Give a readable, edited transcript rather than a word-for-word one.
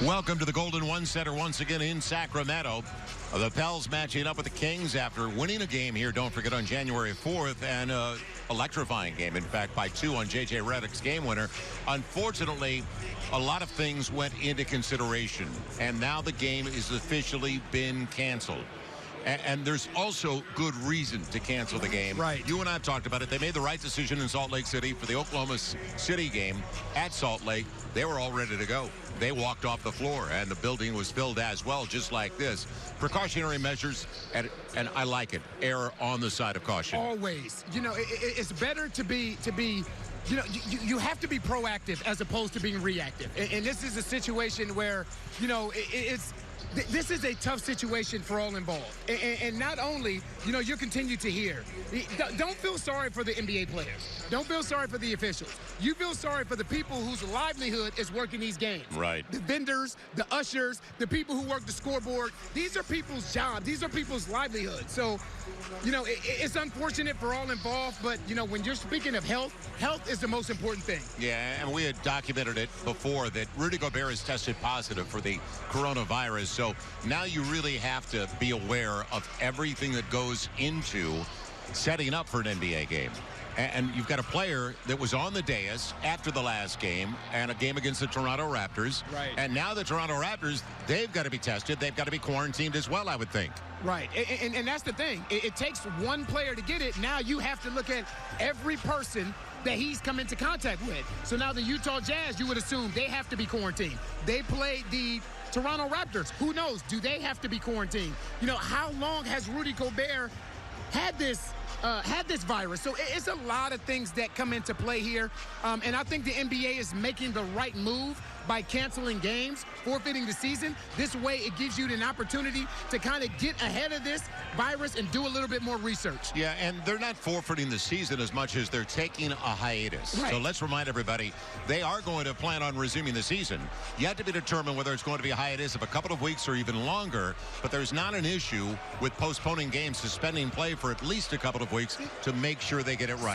Welcome to the Golden One Center once again in Sacramento. The Pels matching up with the Kings after winning a game here, don't forget, on January 4th, and electrifying game, in fact, by 2 on J.J. Redick's game winner. Unfortunately, a lot of things went into consideration, and now the game is officially been canceled. And there's also good reason to cancel the game. Right. You and I have talked about it. They made the right decision in Salt Lake City for the Oklahoma City game at Salt Lake. They were all ready to go. They walked off the floor, and the building was filled as well, just like this. Precautionary measures, and I like it. Err on the side of caution. Always. You know, it's better to be. You know, you have to be proactive as opposed to being reactive. And this is a situation where, you know, this is a tough situation for all involved. And not only, you know, you continue to hear, don't feel sorry for the NBA players. Don't feel sorry for the officials. You feel sorry for the people whose livelihood is working these games. Right. The vendors, the ushers, the people who work the scoreboard. These are people's jobs. These are people's livelihoods. So, you know, it's unfortunate for all involved, but, you know, when you're speaking of health is the most important thing. Yeah, and we had documented it before that Rudy Gobert has tested positive for the coronavirus. So now you really have to be aware of everything that goes into setting up for an NBA game. And you've got a player that was on the dais after the last game and a game against the Toronto Raptors. Right. And now the Toronto Raptors, they've got to be tested. They've got to be quarantined as well, I would think. Right. And that's the thing. It takes one player to get it. Now you have to look at every person that he's come into contact with. So now the Utah Jazz, you would assume they have to be quarantined. They played the Toronto Raptors. Who knows? Do they have to be quarantined? You know, how long has Rudy Gobert had this virus? So it's a lot of things that come into play here. And I think the NBA is making the right move by canceling games, forfeiting the season. This way, it gives you an opportunity to kind of get ahead of this virus and do a little bit more research. Yeah, and they're not forfeiting the season as much as they're taking a hiatus. Right. So let's remind everybody, they are going to plan on resuming the season. Yet to be determined whether it's going to be a hiatus of a couple of weeks or even longer, but there's not an issue with postponing games, suspending play for at least a couple of weeks to make sure they get it right.